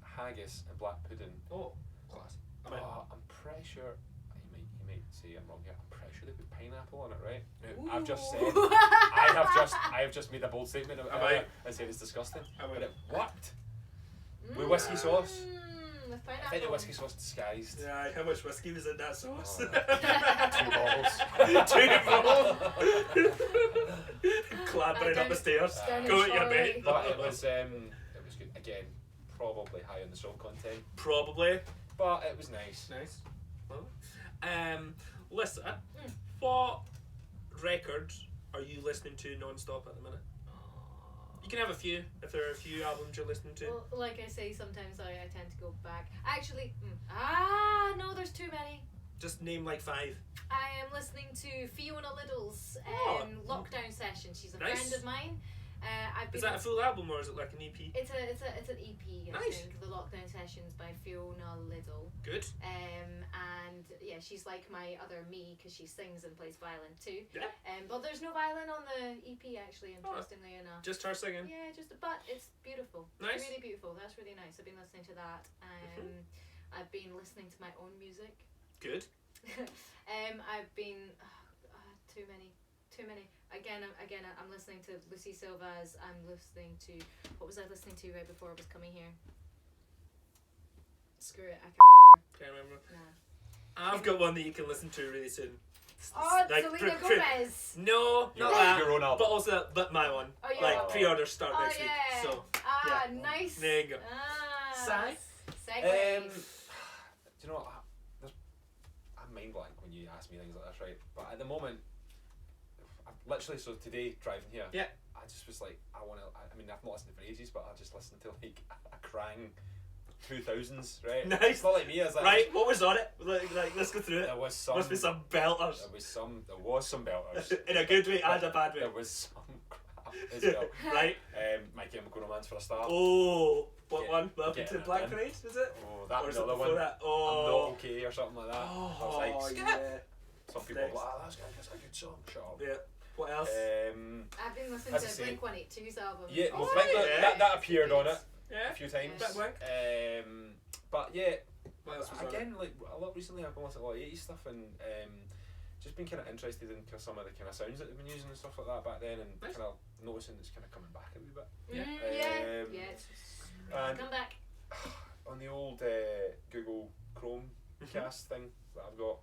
haggis and black pudding. Oh, class. I mean, I'm pretty sure he might say I'm wrong here. I'm pretty sure they put pineapple on it, right? Now, Ooh. I've just said I have just made a bold statement about it and said it's disgusting. But it worked. With whiskey sauce. With I think the pineapple. whiskey sauce disguised. Yeah, how much whiskey was in that sauce? Oh, 2 bottles. 2 bottles. Clambering up the stairs. Down Go in at your Charlie. mate. But it was good. Again, probably high on the salt content, Probably. but it was nice. Nice. Well, Lissa, what record are you listening to non-stop at the minute? You can have a few, if there are a few albums you're listening to. Well, like I say, sometimes I tend to go back. Actually, no, there's too many. Just name like 5. I am listening to Fiona Liddell's Oh. Lockdown Session. She's a Nice. friend of mine. I've been Is that a full album or is it like an EP? It's an EP. I Nice. think the Lockdown Sessions by Fiona Liddell. Good. And yeah, she's like my other me because she sings and plays violin too. Yeah. But there's no violin on the EP actually. Oh. Interestingly enough. Just her singing. Yeah, but it's beautiful. Nice. Really beautiful. That's really nice. I've been listening to that. I've been listening to my own music. Good. I've been too many. Again, I'm listening to Lucy Silva's. I'm listening to what was I listening to right before I was coming here? Screw it. Can't remember. Nah. I've got one that you can listen to really soon. Oh, Like, Selena pre- Gomez. No, Your, not that. your own album. But also, but my one. Oh, your Like own. pre-orders start Oh next week. yeah. So yeah. Nice. There you go. Sai? Segue. Do you know what? I'm mind blank when you ask me things like this, right? But at the moment, literally, so today driving here, Yeah. I just was like, I mean, I've not listened for ages, but I just listened to like a Krang 2000s, right? Nice. It's not like me. I was like, Right, what was on it? Like let's go through it. There was some. Must be some belters. There was some belters. In a good way and a bad way. There was some crap as well. Right. My Chemical Romance for a start. Oh, what Get- one? Welcome Getting to It Black Done. Parade, was it? Oh, that Or was is it the other before one. that? I'm Oh. Not okay or something like that. Oh, I was like, skip. yeah. Some people Next. were like, that's a good song. Shut up. Yeah. What else? I've been listening as I to say- Blink 182's album. Yeah, well, Oh, Blink, yeah. that appeared on it yeah. a few times. Bit Blink. But yeah, What else was on it? again, like a lot recently, I've been listening to a lot of 80s stuff and just been kind of interested in some of the kind of sounds that they've been using and stuff like that back then, and Nice. kind of noticing it's kind of coming back a wee bit. Yeah. And Come back. on the old Google Chrome cast thing that I've got,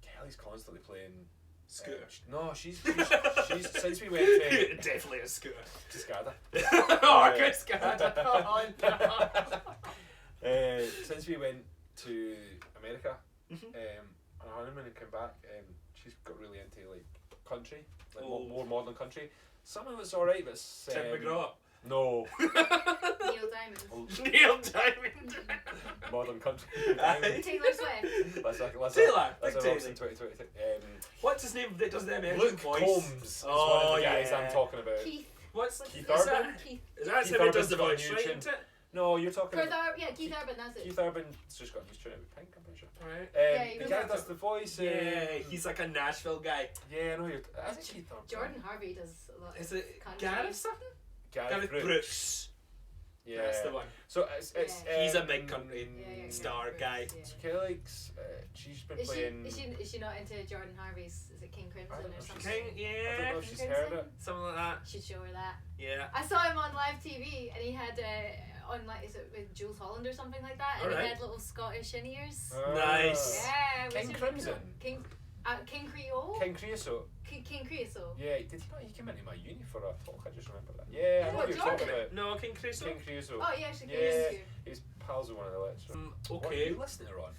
Kelly's constantly playing. Scooter. No, she's since we went to Definitely a scooter. Cascada. Oh, good Scott. Oh, no. Since we went to America, Mhm. on our honeymoon and came back, she's got really into like country, like Oh. more modern country. Some of it's alright, but it's, Tim McGraw. no Neil Diamond. Neil Diamond. modern country. Aye. Taylor Swift. Let's Taylor, Let's big Robson Taylor. 2022. What's his name that does the American Luke voice? Combs is one of Oh, the guys yeah. I'm talking about. Keith. What's Keith is Urban? that? Keith. Is that Keith him who does Urban's the got a voice, new right? tune. Isn't it? No, you're talking Keith about Urban, that's it. Keith Urban's just got a new tune out with Pink, I'm pretty sure. Right. Yeah, he The goes guy out that does to- the voice. Yeah, he's like a Nashville guy. Yeah, I know you're. Is it Keith Urban? Jordan Harvey does a lot. Is of it country. Gareth something? Gareth Brooks. Yeah. That's the one. So it's Yeah. He's a big country Yeah, star Gareth guy. Brooks, So yeah. Kelly likes. She's been Is playing. she not into Jordan Harvey's? Is it King Crimson I don't or know if something? she's- King, I don't yeah, know if she's heard it. something like that. Should show her that. Yeah. I saw him on live TV and he had on like is it with Jules Holland or something like that, and Alright. he had little Scottish in ears. Nice. Yeah, it was King really Crimson? cool. King Creole. King Creosote. King Creosote. Yeah, did he not? He came into my uni for a talk. I just remember that. Yeah, I know What, what you're talking Jordan? about. No, King Creosote. King Creosote. Oh yeah, actually, Yeah. King He was pals with one of the lecturers. What are Okay. you listening to, Ron?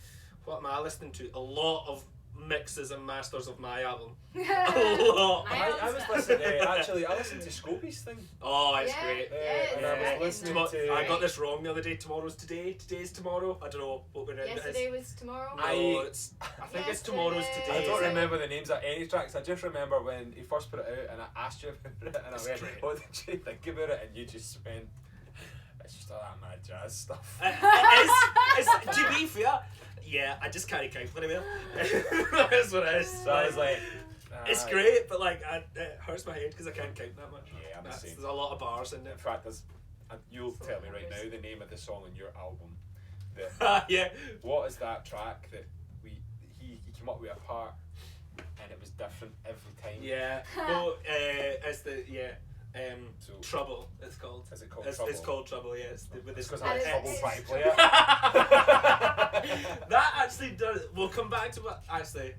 What am I listening to? A lot of mixes and masters of my album. A Creosote. lot. I was listening to I listened to Scopey's thing. Oh, it's Yeah. great. Yeah, and I yeah. was listening Tomo- to. I got this wrong the other day. Tomorrow's today. Today's tomorrow. I don't know what we're in. Yesterday was tomorrow. No, it's. I think it's tomorrow's Yesterday. today. I don't is it? remember the names of any tracks. I just remember when he first put it out and I asked you about it and It's I went, great. "What did you think about it?" And you just went, "It's just all that mad jazz stuff." It's, to be fair, yeah, I just can't count for it. That's what it is. So I was like, It's "Ah." great, but like, it hurts my head because I can't count that much. Yeah, I'm the same. There's a lot of bars in In it. fact, you'll tell me right now the name of the song on your album. The, Yeah. what is that track that he came come up with a part, and it was different every time. Yeah. Well, it's the So, Trouble. It's called. is it called It's, Trouble? it's called Trouble. Yeah. It's with It's this. because I had trouble it's- trying to play it. That actually does. We'll come back to what actually.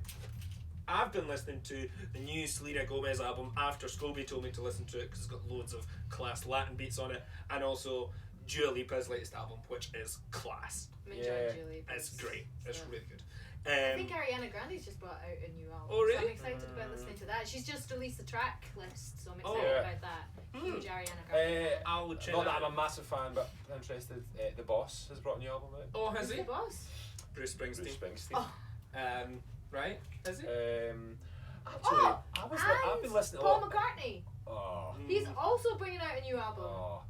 I've been listening to the new Selena Gomez album after Scobie told me to listen to it because it's got loads of class Latin beats on it, and also Dua Lipa's latest album, which is class. I'm Yeah. enjoying Julie. It's great. It's So- really good. I think Ariana Grande's just brought out a new album. Oh, really? So I'm excited about listening to that. She's just released a track list, so I'm excited yeah. about that. Hmm. Huge Ariana Grande. fan. I'll check Not that that I'm a out. massive fan, but interested. The Boss has brought a new album out. Oh, has Who's he? the boss? Bruce Bruce Springsteen. Springsteen. Oh. Right? Has he? Actually, Oh, I've and been listening a Paul lot. McCartney. Oh. He's also bringing out a new album. Oh.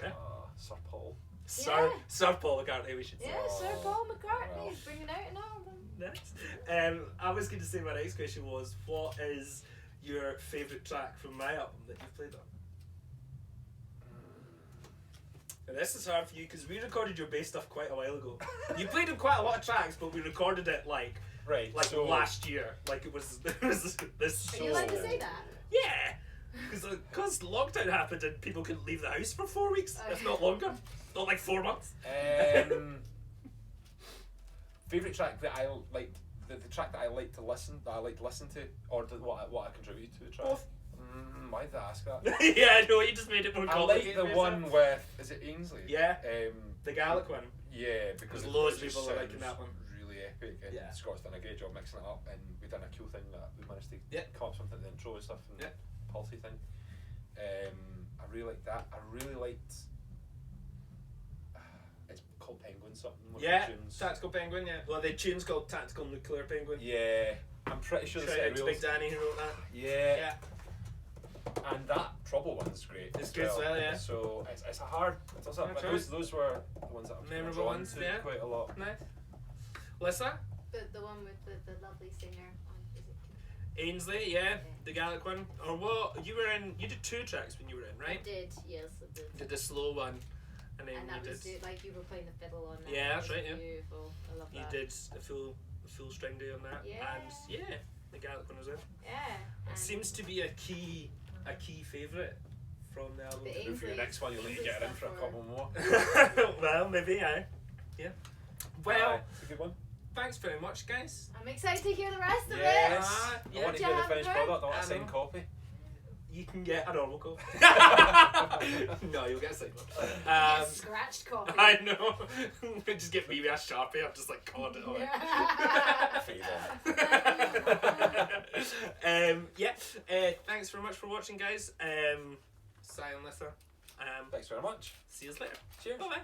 Okay. Sir Paul. Sir Paul McCartney, we should say. Yeah, Sir Oh, Paul McCartney well. is bringing out an album. Nice. I was going to say my next question was, what is your favourite track from my album that you've played on? And this is hard for you because we recorded your bass stuff quite a while ago. You played on quite a lot of tracks, but we recorded it like Right. so last year. Like it was this. Are you allowed to say that? Yeah. Because lockdown happened and people couldn't leave the house for 4 weeks, if not longer. Not like 4 months. Favorite track that I like, the track that I like to listen to, or what I contribute to the track. Both. Why did I ask that? Yeah, I know, you just made it more I like complicated. the for one yourself. with, is it Ainsley? Yeah. The Gaelic one. Yeah, because There's it loads of just people that are liking sounds that one. Really epic, and Yeah. Scott's done a great job mixing it up, and we done a cool thing that we managed to Yeah. come up with something in the intro and stuff, and Yeah. Pulsey thing. I really liked that. I really liked. It's called Penguin something. One of the Yeah, tunes. Tactical Penguin, yeah. Well, the tune's called Tactical Nuclear Penguin. Yeah, I'm pretty sure the Shout set out to of Big Danny who wrote that. Yeah. Yeah. And that Trouble one's great. It's good as well, yeah. So it's a hard. It's a, That's those were the ones that I'm Memorable drawn ones, to yeah. quite a lot. Nice. Lissa? The one with the lovely singer on is it? Ainsley, yeah. The Gaelic one. Or what? You did 2 tracks when you were in, I right? did, yes, I did. You did the slow one. And then And that you was did. it, like you were playing the fiddle on that. Yeah, That that's was right, yeah. Beautiful. I love You that. did a full string day on that. Yeah. And yeah, the Gaelic one was it. Yeah. It and seems to be a key favourite from the album. The Maybe for your Ainsley- next one, you'll need to Ainsley get it in for a stuff couple more. Well, maybe, aye. Yeah. Well, Aye, it's a good one. thanks very much, guys. I'm excited to hear the rest of Yes. Ah, I yeah. want to hear the Jam finished her. product. I want I a signed know. copy. You can get a normal copy. No, you'll get a signed one. it. Scratched copy. I know. Just get me a Sharpie. I'm just like conned it on it. Fade on. Yeah. Thanks very much for watching, guys. Simon Lissa. Thanks very much. See you later. Cheers. Bye bye.